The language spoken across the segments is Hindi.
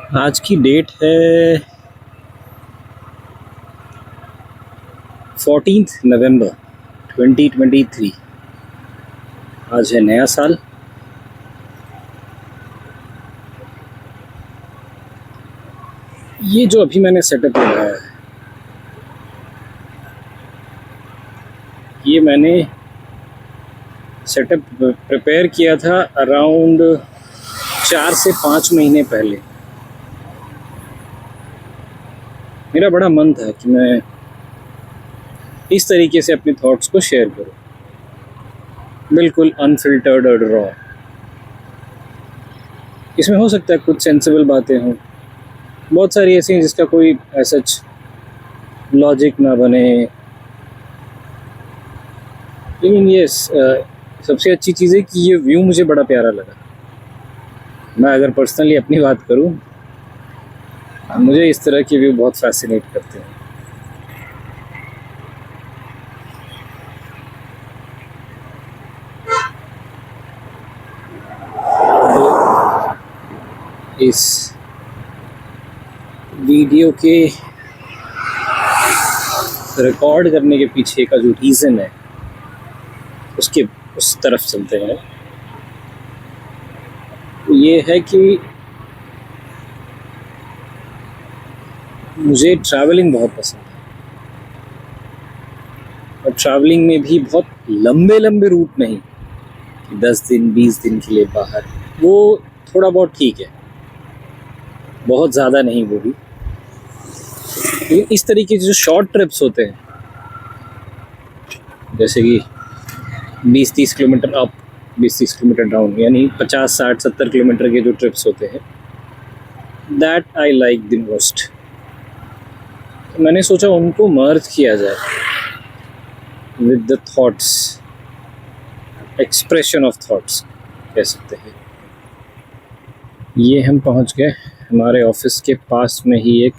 आज की डेट है 14 नवंबर 2023। आज है नया साल। ये जो अभी मैंने सेटअप लगाया है, ये मैंने सेटअप प्रिपेयर किया था अराउंड 4 से 5 महीने पहले। मेरा बड़ा मन था कि मैं इस तरीके से अपने थॉट्स को शेयर करूं, बिल्कुल अनफिल्टर्ड और रॉ। इसमें हो सकता है कुछ सेंसिबल बातें हों, बहुत सारी ऐसी हैं जिसका कोई ऐसा लॉजिक ना बने, लेकिन ये सबसे अच्छी चीज़ है कि ये व्यू मुझे बड़ा प्यारा लगा। मैं अगर पर्सनली अपनी बात करूं, मुझे इस तरह के व्यू बहुत फैसिनेट करते हैं। इस वीडियो के रिकॉर्ड करने के पीछे का जो रीज़न है, उसके उस तरफ चलते हैं। ये है कि मुझे ट्रैवलिंग बहुत पसंद है, और ट्रैवलिंग में भी बहुत लंबे लंबे रूट नहीं कि 10 दिन 20 दिन के लिए बाहर, वो थोड़ा बहुत ठीक है, बहुत ज़्यादा नहीं वो भी। लेकिन इस तरीके के जो शॉर्ट ट्रिप्स होते हैं, जैसे कि 20-30 किलोमीटर अप, 20-30 किलोमीटर डाउन, यानी 50-60-70 किलोमीटर के जो ट्रिप्स होते हैं, that I like the most. तो मैंने सोचा उनको मर्ज किया जाए with the thoughts, expression of thoughts कह सकते हैं। ये हम पहुंच गए। हमारे ऑफिस के पास में ही एक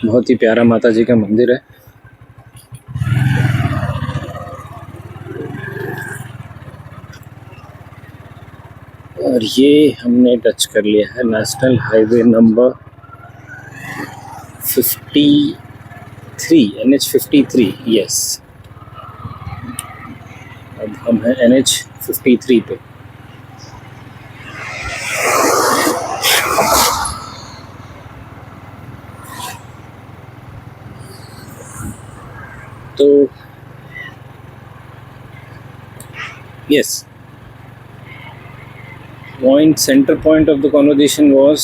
बहुत ही प्यारा माता जी का मंदिर है। और ये हमने टच कर लिया है national highway number 53, NH53। Yes, अब हम हैं NH53 पे। तो yes, centre point of the conversation was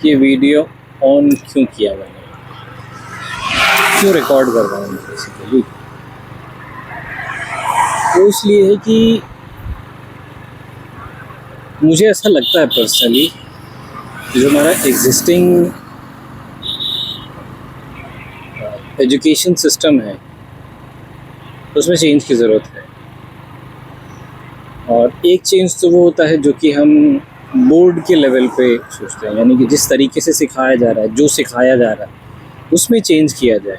कि वीडियो ऑन क्यों किया मैंने, क्यों रिकॉर्ड कर रहा हूँ बेसिकली। तो इसलिए है कि मुझे ऐसा लगता है पर्सनली, जो हमारा एग्जिस्टिंग एजुकेशन सिस्टम है, उसमें चेंज की ज़रूरत है। और एक चेंज तो वो होता है जो कि हम बोर्ड के लेवल पे सोचते हैं, यानी कि जिस तरीके से सिखाया जा रहा है, जो सिखाया जा रहा है उसमें चेंज किया जाए,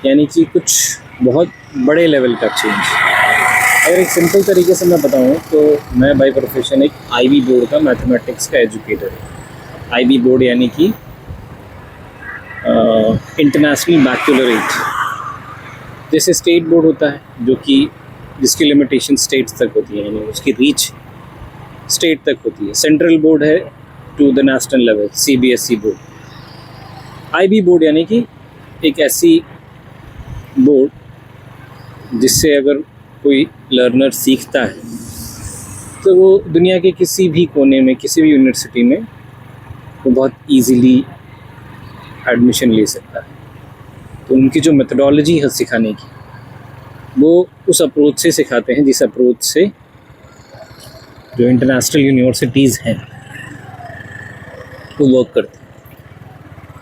यानी कि कुछ बहुत बड़े लेवल का चेंज। और एक सिंपल तरीके से मैं बताऊं तो मैं बाय प्रोफेशन एक IB बोर्ड का मैथमेटिक्स का एजुकेटर हूँ। IB बोर्ड यानी कि इंटरनेशनल बैक्लॉरेट। जैसे स्टेट बोर्ड होता है जो कि जिसकी लिमिटेशन स्टेट्स तक होती है, यानी उसकी रीच स्टेट तक होती है। सेंट्रल बोर्ड है to the national level, CBSE board. IB board यानी कि एक ऐसी बोर्ड जिससे अगर कोई लर्नर सीखता है तो वो दुनिया के किसी भी कोने में, किसी भी यूनिवर्सिटी में वो बहुत इजीली एडमिशन ले सकता है। तो उनकी जो मेथडोलॉजी है सिखाने की, वो उस अप्रोच से सिखाते हैं जिस अप्रोच से जो इंटरनेशनल यूनिवर्सिटीज़ हैं वो वर्क करते हैं।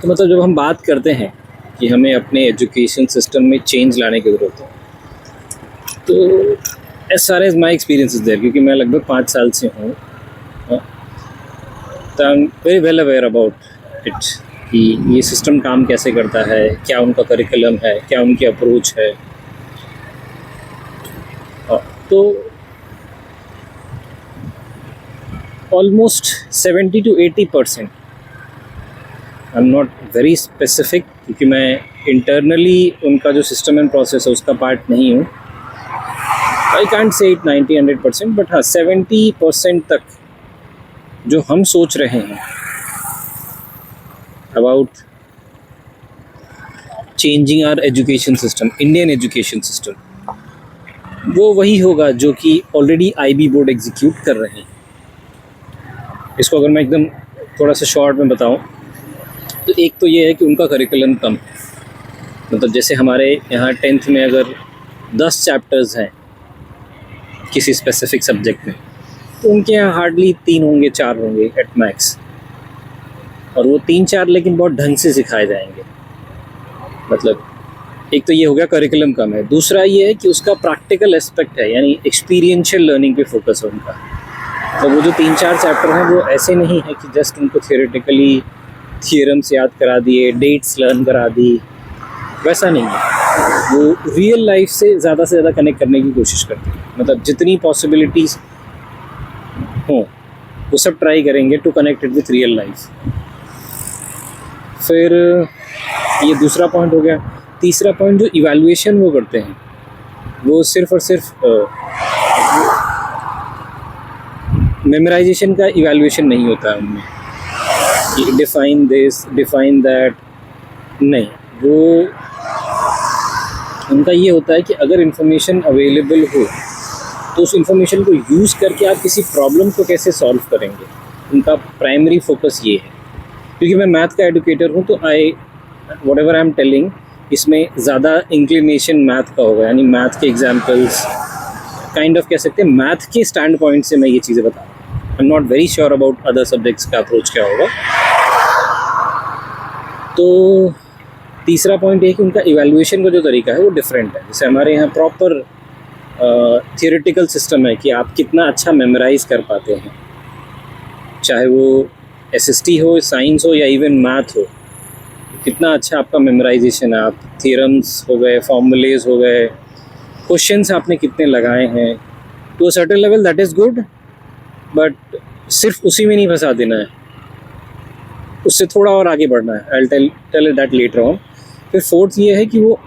तो मतलब जब हम बात करते हैं कि हमें अपने एजुकेशन सिस्टम में चेंज लाने की ज़रूरत है, तो as far as my experience is there, क्योंकि मैं लगभग 5 साल से हूँ, तो I am very well aware about it कि ये सिस्टम काम कैसे करता है, क्या उनका करिकुलम है, क्या उनकी अप्रोच है। तो almost 70 to 80%. I am not very specific क्योंकि मैं इंटरनली उनका जो सिस्टम एंड प्रोसेस है उसका पार्ट नहीं हूँ. I can't say it 90-100%, but हाँ 70% तक जो हम सोच रहे हैं about changing our education system, Indian education system, वो वही होगा जो कि ऑलरेडी IB बोर्ड एग्जीक्यूट कर रहे हैं. इसको अगर मैं एकदम थोड़ा सा शॉर्ट में बताऊं तो एक तो ये है कि उनका करिकुलम कम है. मतलब जैसे हमारे यहाँ 10th में अगर 10 चैप्टर्स हैं किसी स्पेसिफिक सब्जेक्ट में, तो उनके यहाँ हार्डली 3 होंगे, 4 होंगे एट मैक्स. और वो 3-4 लेकिन बहुत ढंग से सिखाए जाएंगे. मतलब एक तो ये हो गया करिकुलम कम है. दूसरा ये है कि उसका प्रैक्टिकल एस्पेक्ट है, यानी एक्सपीरियंशियल लर्निंग पे फोकस है उनका. तो वो जो 3-4 चैप्टर हैं वो ऐसे नहीं है कि जस्ट उनको थियोरेटिकली थियरम्स याद करा दिए, डेट्स लर्न करा दी, वैसा नहीं है. वो रियल लाइफ से ज़्यादा कनेक्ट करने की कोशिश करते हैं. मतलब जितनी पॉसिबिलिटीज़ हों वो सब ट्राई करेंगे to connect it with real life. फिर ये दूसरा पॉइंट हो गया. तीसरा पॉइंट जो इवैल्यूएशन वो करते हैं वो सिर्फ और सिर्फ मेमोराइजेशन का इवैल्यूएशन नहीं होता है उनमें कि डिफाइन दिस डिफाइन दैट. नहीं, वो उनका ये होता है कि अगर इन्फॉर्मेशन अवेलेबल हो तो उस इन्फॉर्मेशन को यूज़ करके आप किसी प्रॉब्लम को कैसे सॉल्व करेंगे. उनका प्राइमरी फोकस ये है. क्योंकि मैं मैथ का एडुकेटर हूँ तो what ever I am telling इसमें ज़्यादा इंक्लिनेशन मैथ का होगा, यानी मैथ के एग्जाम्पल्स काइंड ऑफ कह सकते हैं. मैथ के स्टैंड पॉइंट से मैं ये चीज़ें बता रहा हूँ. I am not very sure about other subjects का अप्रोच क्या होगा. तो तीसरा पॉइंट है कि उनका इवैल्यूएशन का जो तरीका है वो डिफरेंट है. जैसे हमारे यहाँ प्रॉपर थियोरेटिकल सिस्टम है कि आप कितना अच्छा मेमोराइज़ कर पाते हैं, चाहे वो SST हो, साइंस हो या इवन मैथ हो. कितना अच्छा आपका मेमोराइजेशन है. आप थियरम्स हो गए, फॉर्मूलेज हो गए, क्वेश्चंस आपने कितने लगाए हैं, to a certain level that is good. But सिर्फ उसी में नहीं फंसा देना है, उससे थोड़ा और आगे बढ़ना है. I will tell that later on. फिर फोर्थ ये है कि वो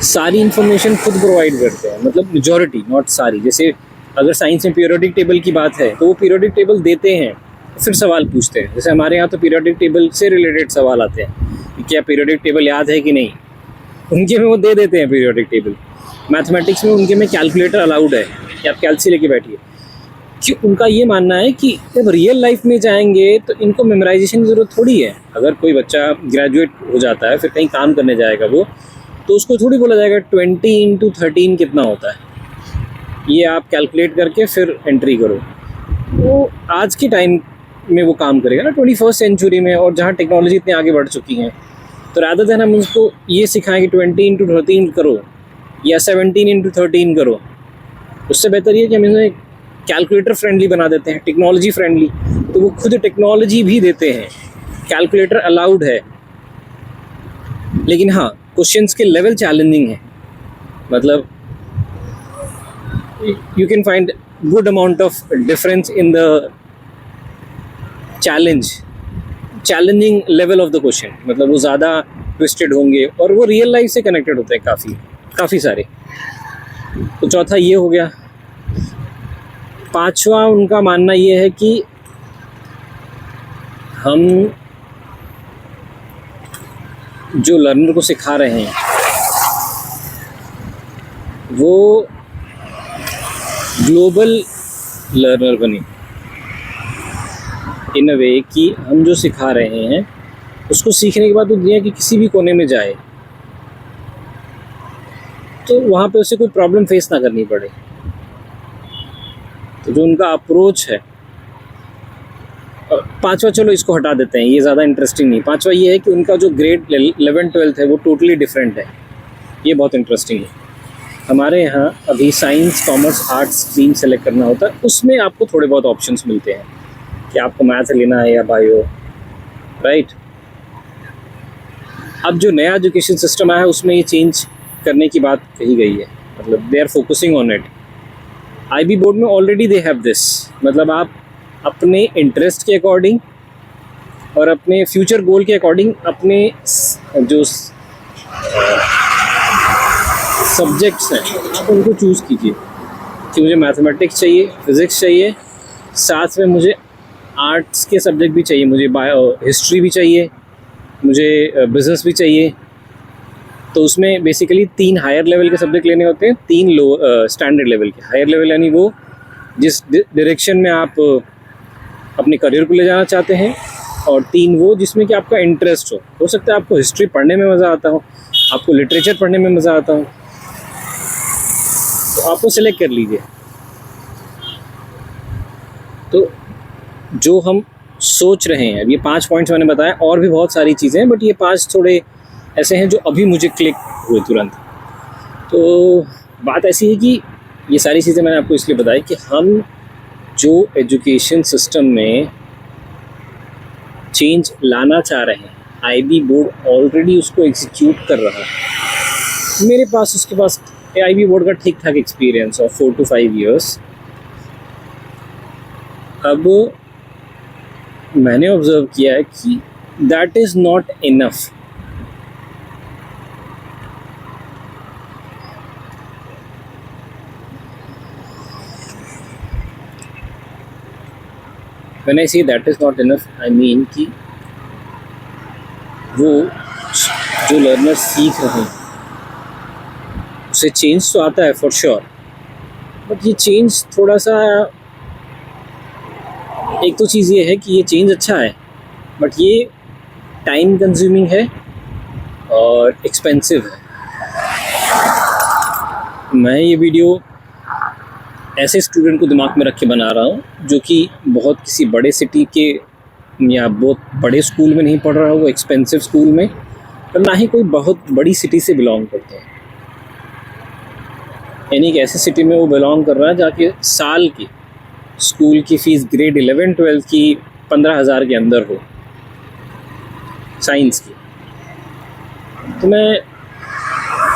सारी इन्फॉर्मेशन खुद प्रोवाइड करते हैं. मतलब मेजॉरिटी, नॉट सारी. जैसे अगर साइंस में पीरियोडिक टेबल की बात है तो वो पीरियोडिक टेबल देते हैं, फिर सवाल पूछते हैं. जैसे हमारे यहाँ तो पीरियोडिक टेबल से रिलेटेड सवाल आते हैं कि क्या पीरियोडिक टेबल याद है कि नहीं. उनके में वो दे देते हैं पीरियोडिक टेबल. मैथमेटिक्स में उनके में कैलकुलेटर अलाउड है कि आप कैलसी लेके बैठिए. कि उनका ये मानना है कि जब रियल लाइफ में जाएंगे तो इनको मेमोराइजेशन की ज़रूरत थोड़ी है. अगर कोई बच्चा ग्रेजुएट हो जाता है फिर कहीं काम करने जाएगा वो, तो उसको थोड़ी बोला जाएगा 20 × 13 कितना होता है, ये आप कैलकुलेट करके फिर एंट्री करो. वो आज के टाइम में वो काम करेगा ना 21st सेंचुरी में, और जहाँ टेक्नोलॉजी इतनी आगे बढ़ चुकी हैं. तो रादर देन हम उसको ये सिखाएं कि 20 × 13 करो या 17 × 13 करो, उससे बेहतर ये कि हम इन्हें कैलकुलेटर फ्रेंडली बना देते हैं, टेक्नोलॉजी फ्रेंडली. तो वो खुद टेक्नोलॉजी भी देते हैं, कैलकुलेटर अलाउड है. लेकिन हाँ, क्वेश्चंस के लेवल चैलेंजिंग है. मतलब you can find good amount of difference in the challenging level of the question. मतलब वो ज़्यादा ट्विस्टेड होंगे और वो रियल लाइफ से कनेक्टेड होते हैं काफ़ी सारे. तो चौथा ये हो गया. पांचवा उनका मानना ये है कि हम जो लर्नर को सिखा रहे हैं वो ग्लोबल लर्नर बने, इन अ वे कि हम जो सिखा रहे हैं उसको सीखने के बाद वो दुनिया के किसी भी कोने में जाए तो वहाँ पे उसे कोई प्रॉब्लम फेस ना करनी पड़े. तो जो उनका अप्रोच है. पांचवा चलो इसको हटा देते हैं, ये ज़्यादा इंटरेस्टिंग नहीं. पांचवा ये है कि उनका जो ग्रेड 11-12 है वो टोटली डिफरेंट है. ये बहुत इंटरेस्टिंग है. हमारे यहाँ अभी science, commerce, arts stream select करना होता है, उसमें आपको थोड़े बहुत ऑप्शंस मिलते हैं कि आपको मैथ लेना है या बायो, राइट. अब जो नया एजुकेशन सिस्टम आया है उसमें ये चेंज करने की बात कही गई है. मतलब they are focusing on it. IB board में ऑलरेडी दे हैव दिस, मतलब आप अपने इंटरेस्ट के अकॉर्डिंग और अपने फ्यूचर गोल के अकॉर्डिंग अपने जो सब्जेक्ट्स हैं आप उनको चूज़ कीजिए कि मुझे मैथमेटिक्स चाहिए, फिज़िक्स चाहिए, साथ में मुझे आर्ट्स के सब्जेक्ट भी चाहिए, मुझे हिस्ट्री भी चाहिए, मुझे बिज़नेस भी चाहिए। तो उसमें बेसिकली 3 हायर लेवल के सब्जेक्ट लेने होते हैं, 3 लो स्टैंडर्ड लेवल के। हायर लेवल यानी वो जिस डायरेक्शन में आप अपने करियर को ले जाना चाहते हैं, और 3 वो जिसमें कि आपका इंटरेस्ट हो सकता है आपको हिस्ट्री पढ़ने में मज़ा आता हो, आपको लिटरेचर पढ़ने में मज़ा आता हो, तो आपको सिलेक्ट कर लीजिए। तो जो हम सोच रहे हैं, अब ये 5 पॉइंट्स मैंने बताया, और भी बहुत सारी चीज़ें हैं, बट ये 5 थोड़े ऐसे हैं जो अभी मुझे क्लिक हुए तुरंत। तो बात ऐसी है कि ये सारी चीज़ें मैंने आपको इसलिए बताई कि हम जो एजुकेशन सिस्टम में चेंज लाना चाह रहे हैं, IB बोर्ड ऑलरेडी उसको एग्जीक्यूट कर रहा है। मेरे पास उसके पास IB बोर्ड का ठीक ठाक एक्सपीरियंस और 4 to 5 years। अब मैंने ऑब्ज़र्व किया है कि that is not enough. When I say that is not enough, I mean कि वो जो लर्नर सीख रहे हैं उसे चेंज तो आता है फॉर श्योर, बट ये चेंज थोड़ा सा, एक तो चीज़ ये है कि ये चेंज अच्छा है बट ये टाइम कंज्यूमिंग है और एक्सपेंसिव है। मैं ये वीडियो ऐसे स्टूडेंट को दिमाग में रख के बना रहा हूँ जो कि बहुत किसी बड़े सिटी के या बहुत बड़े स्कूल में नहीं पढ़ रहा हो, वो एक्सपेंसिव स्कूल में, और ना ही कोई बहुत बड़ी सिटी से बिलोंग करते हैं। यानी कि ऐसे सिटी में वो बिलोंग कर रहा है जाके साल की स्कूल की फ़ीस ग्रेड 11-12 की 15,000 के अंदर हो, साइंस की। तो मैं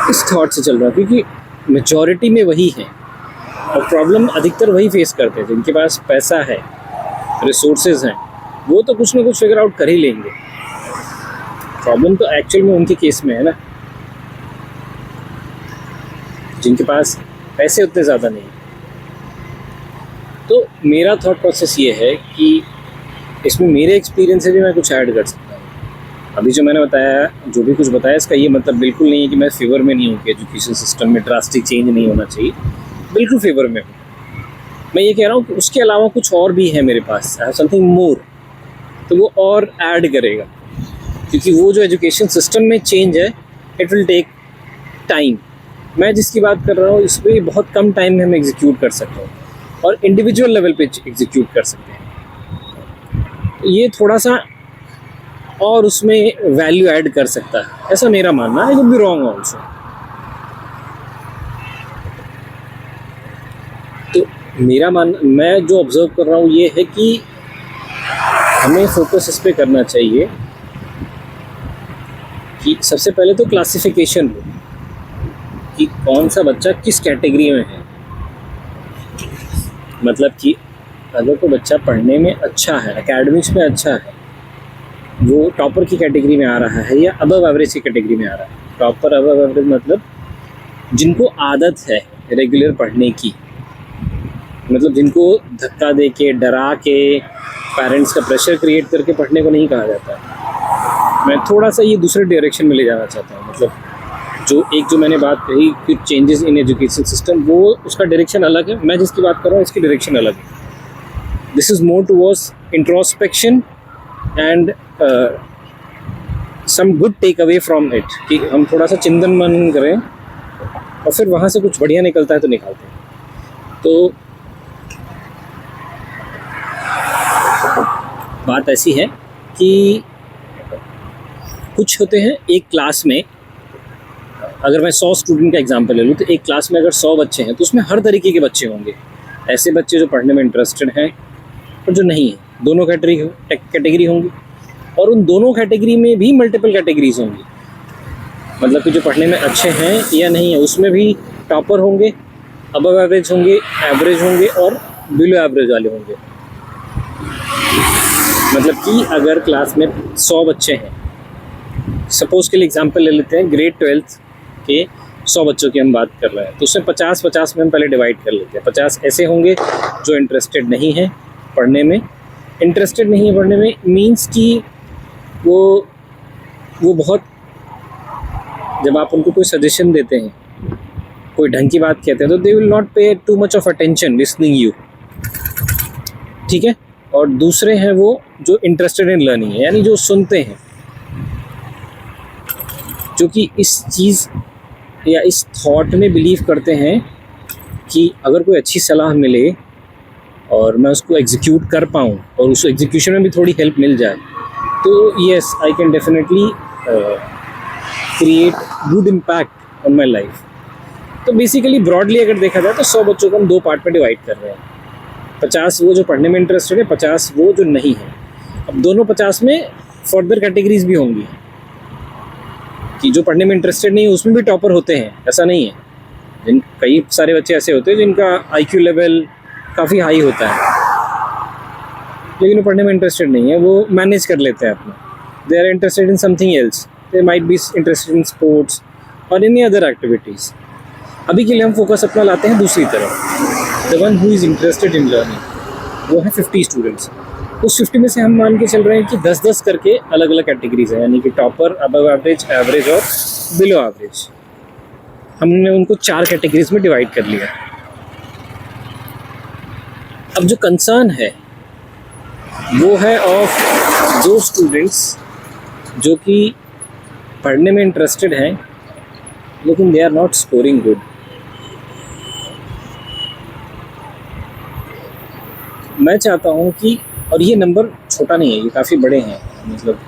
इस थॉट से चल रहा हूँ क्योंकि मेजॉरिटी में वही है, और प्रॉब्लम अधिकतर वही फेस करते हैं जिनके पास पैसा है, रिसोर्सेज हैं, वो तो कुछ ना कुछ फिगर आउट कर ही लेंगे। प्रॉब्लम तो एक्चुअल में उनके केस में है ना, जिनके पास पैसे उतने ज़्यादा नहीं। तो मेरा थॉट प्रोसेस ये है कि इसमें मेरे एक्सपीरियंस से भी मैं कुछ ऐड कर सकता हूँ। अभी जो मैंने बताया, जो भी कुछ बताया, इसका ये मतलब बिल्कुल नहीं है कि मैं फेवर में नहीं हूँ कि एजुकेशन सिस्टम में ड्रास्टिक चेंज नहीं होना चाहिए, बिल्कुल फेवर में हूँ। मैं ये कह रहा हूँ कि उसके अलावा कुछ और भी है मेरे पास, आई हैव समथिंग मोर, तो वो और ऐड करेगा, क्योंकि वो जो एजुकेशन सिस्टम में चेंज है इट विल टेक टाइम। मैं जिसकी बात कर रहा हूँ इस पर बहुत कम टाइम में हम एग्जीक्यूट कर सकते हैं और इंडिविजुअल लेवल पे एग्जीक्यूट कर सकते हैं। ये थोड़ा सा और उसमें वैल्यू ऐड कर सकता है, ऐसा मेरा मानना है। I would be wrong also. तो मैं जो ऑब्जर्व कर रहा हूँ ये है कि हमें फोकस इस पे करना चाहिए कि सबसे पहले तो क्लासिफिकेशन हो कि कौन सा बच्चा किस कैटेगरी में है। मतलब कि अगर कोई बच्चा पढ़ने में अच्छा है, एकेडमिक्स में अच्छा है, वो टॉपर की कैटेगरी में आ रहा है या अबव एवरेज की कैटेगरी में आ रहा है। टॉपर अबव एवरेज मतलब जिनको आदत है रेगुलर पढ़ने की, मतलब जिनको धक्का दे के, डरा के, पेरेंट्स का प्रेशर क्रिएट करके पढ़ने को नहीं कहा जाता। मैं थोड़ा सा ये दूसरे डायरेक्शन में ले जाना चाहता हूँ। मतलब जो मैंने बात कही कि चेंजेस इन एजुकेशन सिस्टम, वो उसका डायरेक्शन अलग है। मैं जिसकी बात कर रहा हूँ इसकी डायरेक्शन अलग है। This is more towards introspection and some good take away from it, कि हम थोड़ा सा चिंतन मनन करें और फिर वहाँ से कुछ बढ़िया निकलता है तो निकालते हैं। तो बात ऐसी है कि कुछ होते हैं एक क्लास में, अगर मैं 100 स्टूडेंट का एग्जांपल ले लूँ तो एक क्लास में अगर 100 बच्चे हैं तो उसमें हर तरीके के बच्चे होंगे। ऐसे बच्चे जो पढ़ने में इंटरेस्टेड हैं और जो नहीं है, दोनों कैटेगरी होंगी। और उन दोनों कैटेगरी में भी मल्टीपल कैटेगरीज होंगी। मतलब कि जो पढ़ने में अच्छे हैं या नहीं है उसमें भी टॉपर होंगे, अबव एवरेज होंगे, एवरेज होंगे और बिलो एवरेज वाले होंगे। मतलब कि अगर क्लास में 100 बच्चे हैं, सपोज के लिए एग्जांपल ले लेते हैं, ग्रेड 12th के 100 बच्चों की हम बात कर रहे हैं, तो उसमें 50-50 में हम पहले डिवाइड कर लेते हैं। 50 ऐसे होंगे जो इंटरेस्टेड नहीं है पढ़ने में। इंटरेस्टेड नहीं है पढ़ने में मीन्स कि वो बहुत, जब आप उनको कोई सजेशन देते हैं, कोई ढंग की बात कहते हैं, तो दे विल नॉट पे too much of attention listening you, ठीक है। और दूसरे हैं वो जो इंटरेस्टेड इन लर्निंग है, यानी जो सुनते हैं, जो कि इस चीज़ या इस थॉट में बिलीव करते हैं कि अगर कोई अच्छी सलाह मिले और मैं उसको एग्जीक्यूट कर पाऊँ और उस एग्जीक्यूशन में भी थोड़ी हेल्प मिल जाए, तो yes I can definitely create good impact on my life. तो बेसिकली ब्रॉडली अगर देखा जाए तो 100 बच्चों को हम 2 पार्ट में डिवाइड कर रहे हैं। 50 वो जो पढ़ने में इंटरेस्टेड है, 50 वो जो नहीं है। अब दोनों 50 में फर्दर कैटेगरीज भी होंगी कि जो पढ़ने में इंटरेस्टेड नहीं है उसमें भी टॉपर होते हैं, ऐसा नहीं है। कई सारे बच्चे ऐसे होते हैं जिनका IQ लेवल काफ़ी हाई होता है, लेकिन वो पढ़ने में इंटरेस्टेड नहीं है, वो मैनेज कर लेते हैं अपना। They are interested in something else, they might be interested in sports और एनी अदर एक्टिविटीज़। अभी के लिए हम फोकस अपना लाते हैं दूसरी तरफ। The one who is interested in learning, वो है 50 स्टूडेंट्स। उस 50 में से हम मान के चल रहे हैं कि 10-10 करके अलग अलग कैटेगरीज हैं, यानी कि टॉपर, अबव एवरेज, एवरेज और बिलो एवरेज। हमने उनको 4 कैटेगरीज में डिवाइड कर लिया। अब जो कंसर्न है वो है ऑफ दो स्टूडेंट्स जो कि पढ़ने में इंटरेस्टेड हैं लेकिन they are not scoring good. मैं चाहता हूँ कि, और ये नंबर छोटा नहीं है, ये काफ़ी बड़े हैं, मतलब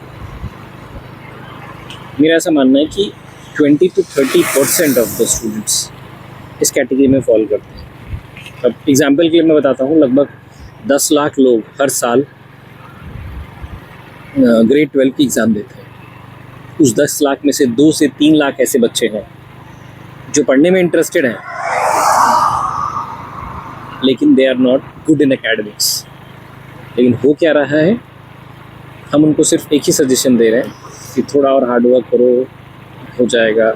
मेरा ऐसा मानना है कि 20 to 30% ऑफ द स्टूडेंट्स इस कैटेगरी में फॉल करते हैं। अब एग्जांपल के लिए मैं बताता हूँ, लगभग 10 लाख लोग हर साल ग्रेड 12 की एग्ज़ाम देते हैं। उस 10 लाख में से 2 से 3 लाख ऐसे बच्चे हैं जो पढ़ने में इंटरेस्टेड हैं लेकिन they are not good in academics. लेकिन हो क्या रहा है, हम उनको सिर्फ एक ही सजेशन दे रहे हैं कि थोड़ा और हार्डवर्क करो, हो जाएगा,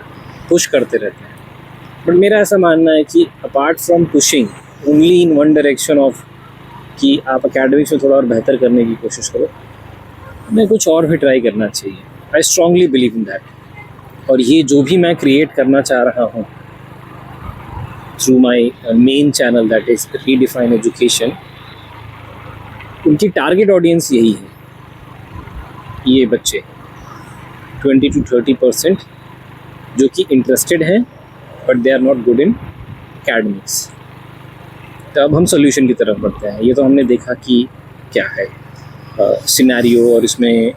पुश करते रहते हैं। बट मेरा ऐसा मानना है कि apart from pushing only in one direction of कि आप एकेडमिक्स में थोड़ा और बेहतर करने की कोशिश करो, हमें कुछ और भी ट्राई करना चाहिए। I strongly believe in that. और ये जो भी मैं क्रिएट करना चाह रहा हूँ through my main channel, that is redefine education, उनकी टारगेट ऑडियंस यही है, ये बच्चे 20 to 30% जो कि इंटरेस्टेड हैं but they are not good in academics. तो अब हम सोल्यूशन की तरफ बढ़ते हैं। ये तो हमने देखा कि क्या है सिनेरियो और इसमें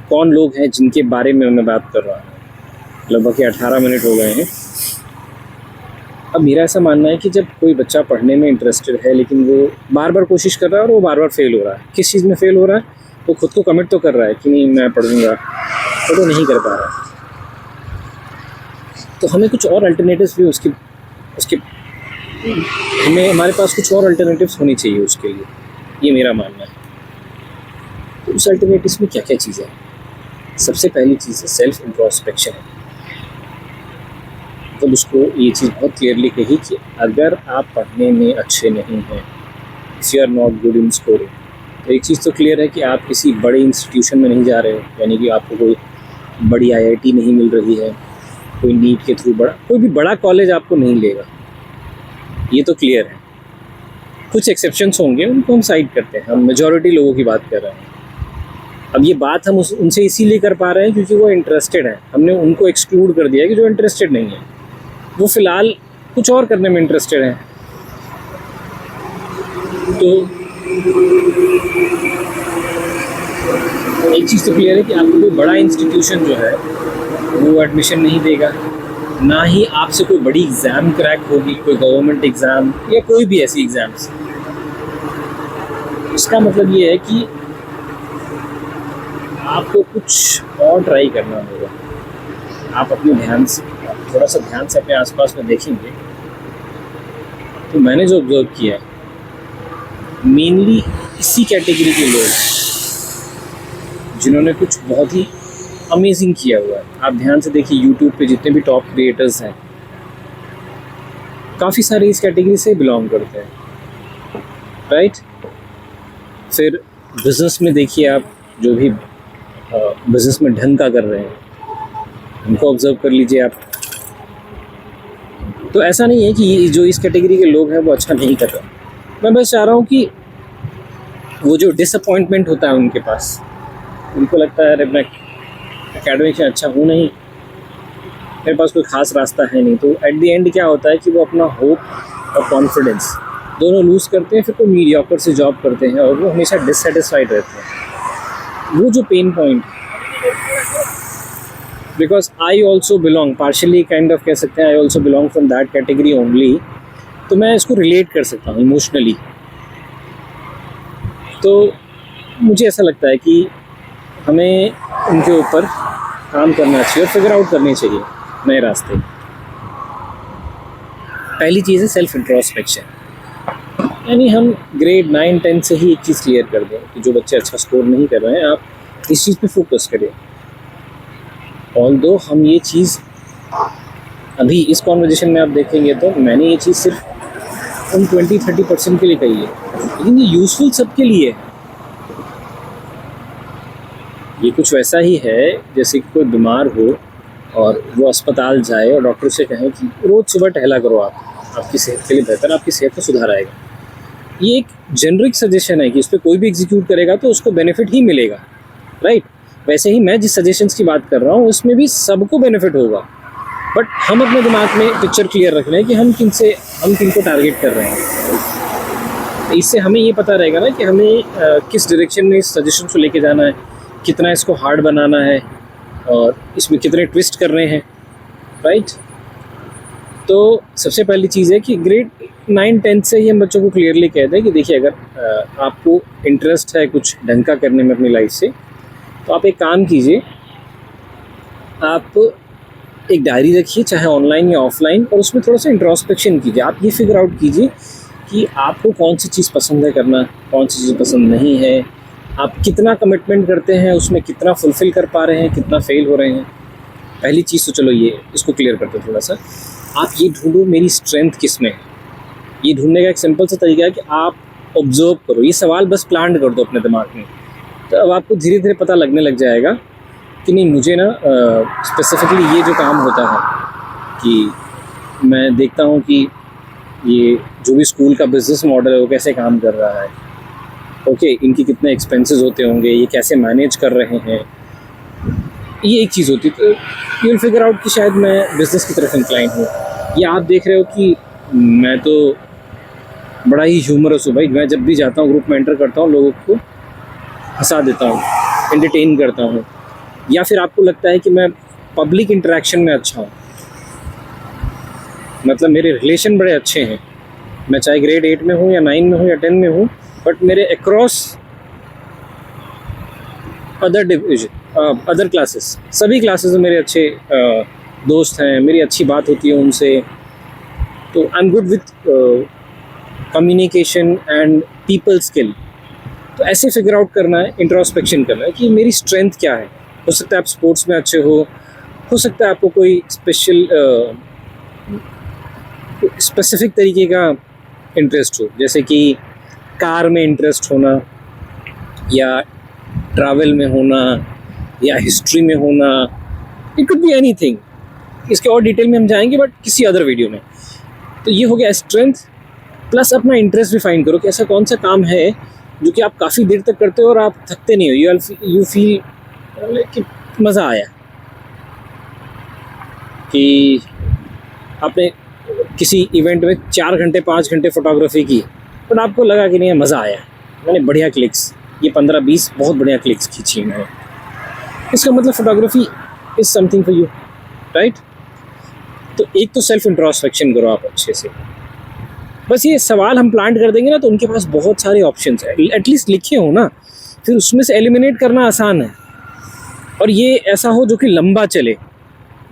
कौन लोग हैं जिनके बारे में मैं बात कर रहा हूँ। लगभग 18 मिनट हो गए हैं। अब मेरा ऐसा मानना है कि जब कोई बच्चा पढ़ने में इंटरेस्टेड है लेकिन वो बार बार कोशिश कर रहा है और वो बार बार फेल हो रहा है, किस चीज़ में फेल हो रहा है, वो खुद को कमिट तो कर रहा है कि नहीं मैं पढ़ूंगा, तो नहीं कर पा रहा है। तो हमें कुछ और अल्टरनेटिव्स भी उसके हमारे पास कुछ और अल्टरनेटिव्स होनी चाहिए उसके लिए, ये मेरा मानना है। तो उस अल्टरनेटिव्स में क्या क्या चीज़ें हैं? सबसे पहली चीज़ है सेल्फ इंट्रोस्पेक्शन। तो उसको ये चीज़ बहुत क्लियरली कही कि अगर आप पढ़ने में अच्छे नहीं हैं, if you are not good in scoring, तो एक चीज़ तो क्लियर है कि आप किसी बड़े इंस्टीट्यूशन में नहीं जा रहे हो, यानी कि आपको कोई बड़ी IIT नहीं मिल रही है, कोई नीट के थ्रू कोई भी बड़ा कॉलेज आपको नहीं लेगा, ये तो क्लियर है। कुछ एक्सेप्शंस होंगे, उनको हम साइड करते हैं, हम मेजॉरिटी लोगों की बात कर रहे हैं। अब ये बात हम उनसे इसीलिए कर पा रहे हैं क्योंकि वो इंटरेस्टेड हैं। हमने उनको एक्सक्लूड कर दिया कि जो इंटरेस्टेड नहीं है, वो फ़िलहाल कुछ और करने में इंटरेस्टेड हैं। तो एक चीज़ तो क्लियर है कि आपको कोई बड़ा इंस्टीट्यूशन जो है वो एडमिशन नहीं देगा, ना ही आपसे कोई बड़ी एग्ज़ाम क्रैक होगी, कोई गवर्नमेंट एग्ज़ाम या कोई भी ऐसी एग्ज़ाम्स। इसका मतलब ये है कि आपको कुछ और ट्राई करना होगा। आप अपने ध्यान से, थोड़ा सा ध्यान से अपने आसपास में देखेंगे तो मैंने जो ऑब्जर्व किया है, मेनली इसी कैटेगरी के लोग जिन्होंने कुछ बहुत ही अमेजिंग किया हुआ है। आप ध्यान से देखिए, यूट्यूब पे जितने भी टॉप क्रिएटर्स हैं, काफ़ी सारे इस कैटेगरी से बिलोंग करते हैं, राइट। फिर बिज़नेस में देखिए, आप जो भी बिज़नेस में ढंग का कर रहे हैं उनको ऑब्जर्व कर लीजिए आप। तो ऐसा नहीं है कि ये जो इस कैटेगरी के लोग हैं वो अच्छा नहीं कर रहे। मैं बस चाह रहा हूँ कि वो जो डिसअपॉइंटमेंट होता है उनके पास, उनको लगता है अरे मैं एकेडमिक में अच्छा हूँ नहीं, मेरे पास कोई ख़ास रास्ता है नहीं, तो एट द एंड क्या होता है कि वो अपना होप और कॉन्फिडेंस दोनों लूज़ करते हैं। फिर वो मीडियोकर से जॉब करते हैं और वो हमेशा डिससेटिस्फाइड रहते हैं। वो जो pain point, because I also belong partially, kind of कह सकते हैं, I also belong from that category only, तो मैं इसको रिलेट कर सकता हूँ इमोशनली। तो मुझे ऐसा लगता है कि हमें उनके ऊपर काम करना चाहिए और फिगर आउट करने चाहिए नए रास्ते। पहली चीज़ है सेल्फ इंट्रोस्पेक्शन, यानी हम ग्रेड 9-10 से ही एक चीज़ क्लियर कर दें कि जो बच्चे अच्छा स्कोर नहीं कर रहे हैं, आप इस चीज़ पे फोकस करें। ऑल्दो हम ये चीज़ अभी इस कॉन्वर्जेशन में आप देखेंगे तो मैंने ये चीज़ सिर्फ उन 20-30% के लिए कही है, लेकिन ये यूज़फुल सबके लिए है। ये कुछ वैसा ही है जैसे कि कोई बीमार हो और वो अस्पताल जाए और डॉक्टर से कहें कि रोज़ सुबह टहला करो, आपकी सेहत के लिए बेहतर, आपकी सेहत में सुधार आएगा। ये एक जेनरिक सजेशन है कि इस पर कोई भी एग्जीक्यूट करेगा तो उसको बेनिफिट ही मिलेगा, राइट। वैसे ही मैं जिस सजेशंस की बात कर रहा हूँ उसमें भी सबको बेनिफिट होगा, बट हम अपने दिमाग में पिक्चर क्लियर रख लें कि हम किनको टारगेट कर रहे हैं। इससे हमें ये पता रहेगा ना कि हमें किस डायरेक्शन में इस सजेशन को लेके जाना है, कितना इसको हार्ड बनाना है और इसमें कितने ट्विस्ट करने हैं, राइट। तो सबसे पहली चीज़ है कि ग्रेड 9-10 से ही हम बच्चों को क्लियरली कहते हैं कि देखिए, अगर आपको इंटरेस्ट है कुछ ढंग का करने में अपनी लाइफ से, तो आप एक काम कीजिए, आप एक डायरी रखिए, चाहे ऑनलाइन या ऑफलाइन, और उसमें थोड़ा सा इंट्रोस्पेक्शन कीजिए। आप ये फिगर आउट कीजिए कि आपको कौन सी चीज़ पसंद है करना, कौन सी चीज़ पसंद नहीं है, आप कितना कमिटमेंट करते हैं, उसमें कितना फुलफ़िल कर पा रहे हैं, कितना फेल हो रहे हैं। पहली चीज़ तो चलो ये इसको क्लियर करते हैं थोड़ा सा। आप ये ढूंढो मेरी स्ट्रेंथ किस में है। ये ढूंढने का एक सिंपल सा तरीका है कि आप ऑब्जर्व करो, ये सवाल बस प्लांट कर दो अपने दिमाग में, तो अब आपको धीरे धीरे पता लगने लग जाएगा कि नहीं, मुझे ना स्पेसिफिकली ये जो काम होता है कि मैं देखता हूँ कि ये जो भी स्कूल का बिज़नेस मॉडल है वो कैसे काम कर रहा है, ओके, इनकी कितने एक्सपेंसेस होते होंगे, ये कैसे मैनेज कर रहे हैं, ये एक चीज़ होती है। तो यू विल फिगर आउट कि शायद मैं बिज़नेस की तरफ इंक्लाइन हूँ। या आप देख रहे हो कि मैं तो बड़ा ही ह्यूमरस हूँ भाई, मैं जब भी जाता हूँ ग्रुप में एंटर करता हूँ, लोगों को हंसा देता हूँ, एंटरटेन करता हूँ। या फिर आपको लगता है कि मैं पब्लिक इंटरेक्शन में अच्छा हूँ, मतलब मेरे रिलेशन बड़े अच्छे हैं, मैं चाहे ग्रेड 8 में हूँ या 9 में हूँ या 10 में हूँ, बट मेरे अक्रॉस अदर क्लासेस, सभी क्लासेस में मेरे अच्छे दोस्त हैं, मेरी अच्छी बात होती है उनसे, तो I am good with communication and people skill. तो ऐसे फिगर आउट करना है, इंट्रोस्पेक्शन करना है कि मेरी स्ट्रेंथ क्या है। हो सकता है आप स्पोर्ट्स में अच्छे हो सकता है आपको कोई स्पेसिफिक तरीके का इंटरेस्ट हो, जैसे कि कार में इंटरेस्ट होना या ट्रैवल में होना या हिस्ट्री में होना, इट कुड बी एनीथिंग। इसके और डिटेल में हम जाएंगे बट किसी अदर वीडियो में। तो ये हो गया स्ट्रेंथ, प्लस अपना इंटरेस्ट भी फाइंड करो कि ऐसा कौन सा काम है जो कि आप काफ़ी देर तक करते हो और आप थकते नहीं हो, यू फील कि मज़ा आया, कि आपने किसी इवेंट में 4 घंटे 5 घंटे फोटोग्राफी की, बट आपको लगा कि नहीं मज़ा आया, मैंने बढ़िया क्लिक्स, ये 15-20 बहुत बढ़िया क्लिक्स खींची मैं, इसका मतलब photography is something for you, right. तो एक तो सेल्फ इंट्रोस्पेक्शन करो आप अच्छे से, बस ये सवाल हम प्लांट कर देंगे ना तो उनके पास बहुत सारे ऑप्शंस हैं, एटलीस्ट लिखे हो ना, फिर उसमें से एलिमिनेट करना आसान है। और ये ऐसा हो जो कि लंबा चले,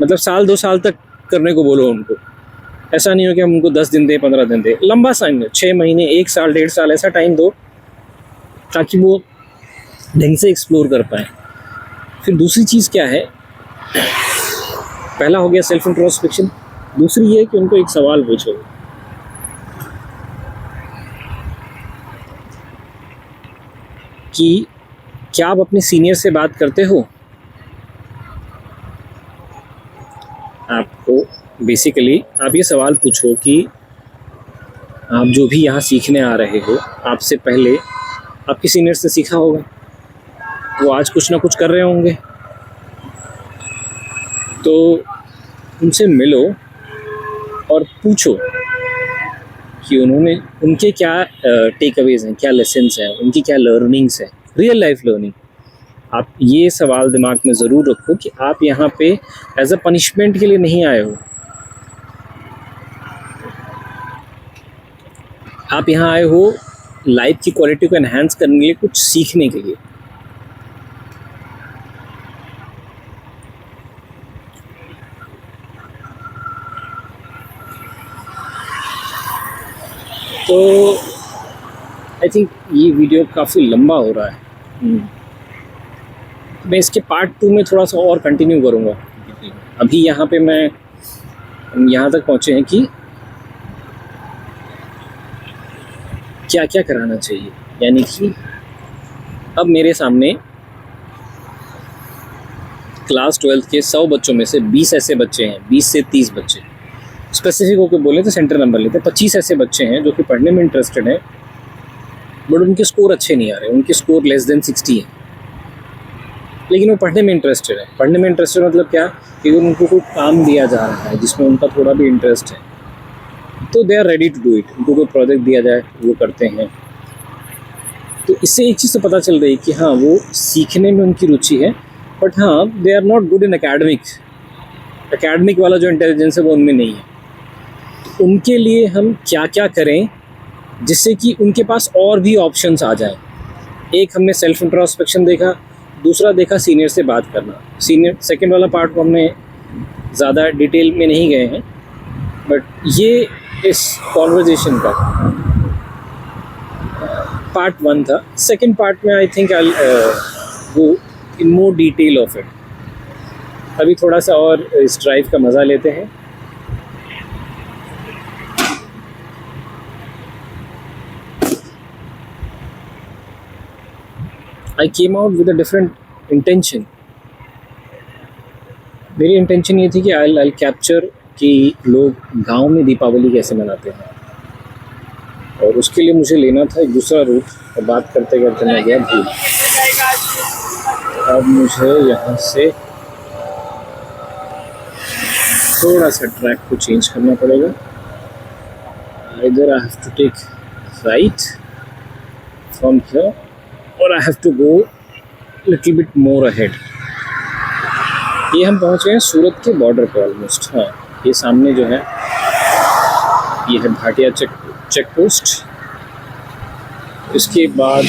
मतलब 1-2 साल तक करने को बोलो उनको, ऐसा नहीं हो कि हम उनको 10 दिन दें, 15 दिन दें, लंबा टाइम दो, 6 महीने, 1 साल, 1.5 साल, ऐसा टाइम दो ताकि वो ढंग से एक्सप्लोर कर पाएँ। फिर दूसरी चीज़ क्या है, पहला हो गया सेल्फ इंट्रोस्पेक्शन, दूसरी ये है कि उनको एक सवाल पूछो कि क्या आप अपने सीनियर से बात करते हो? आपको बेसिकली आप ये सवाल पूछो कि आप जो भी यहाँ सीखने आ रहे हो, आपसे पहले आपके सीनियर से सीखा होगा, वो आज कुछ ना कुछ कर रहे होंगे, तो उनसे मिलो और पूछो कि उनके क्या टेक अवेज हैं, क्या लेसन्स हैं, उनकी क्या लर्निंग्स हैं, रियल लाइफ लर्निंग। आप ये सवाल दिमाग में ज़रूर रखो कि आप यहाँ पे एज अ पनिशमेंट के लिए नहीं आए हो, आप यहाँ आए हो लाइफ की क्वालिटी को एनहांस करने के लिए, कुछ सीखने के लिए। तो आई थिंक ये वीडियो काफ़ी लंबा हो रहा है, मैं इसके पार्ट 2 में थोड़ा सा और कंटिन्यू करूँगा। अभी यहाँ पे मैं यहाँ तक पहुँचे हैं कि क्या क्या कराना चाहिए, यानी कि अब मेरे सामने क्लास 12 के 100 बच्चों में से 20 ऐसे बच्चे हैं, 20 से 30 बच्चे, स्पेसिफिक होकर बोले तो सेंटर नंबर लेते हैं, 25 ऐसे बच्चे हैं जो कि पढ़ने में इंटरेस्टेड हैं, बट उनके स्कोर अच्छे नहीं आ रहे, उनके स्कोर लेस देन 60 है, लेकिन वो पढ़ने में इंटरेस्टेड है। पढ़ने में इंटरेस्टेड मतलब क्या, कि उनको कोई काम दिया जा रहा है जिसमें उनका थोड़ा भी इंटरेस्ट है, तो they are ready to do it. उनको कोई प्रोजेक्ट दिया जाए वो करते हैं। तो इससे एक चीज़ तो पता चल रही है कि हाँ, वो सीखने में उनकी रुचि है, बट हाँ, they are not good in academic वाला जो इंटेलिजेंस है वो उनमें नहीं है। तो उनके लिए हम क्या क्या करें जिससे कि उनके पास और भी ऑप्शंस आ जाएं। एक हमने सेल्फ इंट्रोस्पेक्शन देखा, दूसरा देखा सीनियर से बात करना। सेकंड वाला पार्ट को हमने ज़्यादा डिटेल में नहीं गए हैं, बट ये इस कॉन्वर्जेशन का पार्ट 1 था। सेकंड पार्ट में I think I go in more detail of it. अभी थोड़ा सा और इस ड्राइव का मज़ा लेते हैं। I came out with a different intention. मेरी इंटेंशन ये थी कि I'll कैप्चर कि लोग गांव में दीपावली कैसे मनाते हैं, और उसके लिए मुझे लेना था एक दूसरा रूट, और बात करते करते मैं गया भूल। अब मुझे यहाँ से थोड़ा सा ट्रैक को चेंज करना पड़ेगा। Either I have to take right from here or I have to go little bit more ahead. ये हम पहुँच गए हैं सूरत के बॉर्डर पर ऑलमोस्ट। हाँ, ये सामने जो है ये है भाटिया चेक पोस्ट। इसके बाद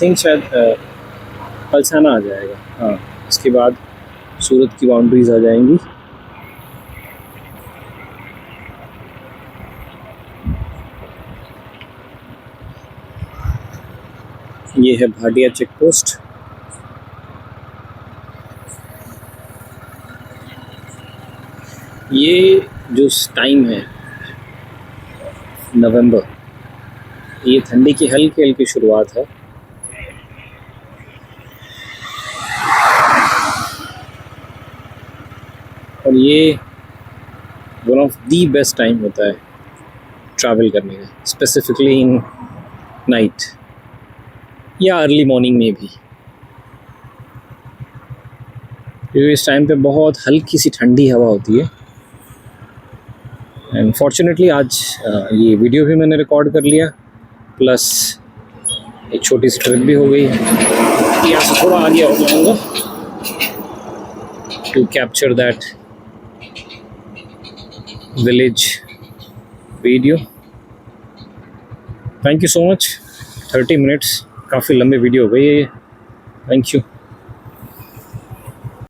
थिंक शायद पलसाना आ जाएगा। हाँ, इसके बाद सूरत की बाउंड्रीज आ जाएंगी। ये है भाटिया चेक पोस्ट। ये जो टाइम है नवंबर, ये ठंडी की हल्की हल्की शुरुआत है। और ये one of the best time होता है ट्रैवल करने का, स्पेसिफिकली इन नाइट या अर्ली मॉर्निंग में भी, क्योंकि इस टाइम पे बहुत हल्की सी ठंडी हवा होती है। एंड फॉर्चुनेटली आज ये वीडियो भी मैंने रिकॉर्ड कर लिया, प्लस एक छोटी सी ट्रिप भी हो गई। यहाँ से थोड़ा आगे हो जाऊँगा to capture that village video. Thank you so much. 30 minutes काफ़ी लंबी वीडियो हो गई है ये। Thank you.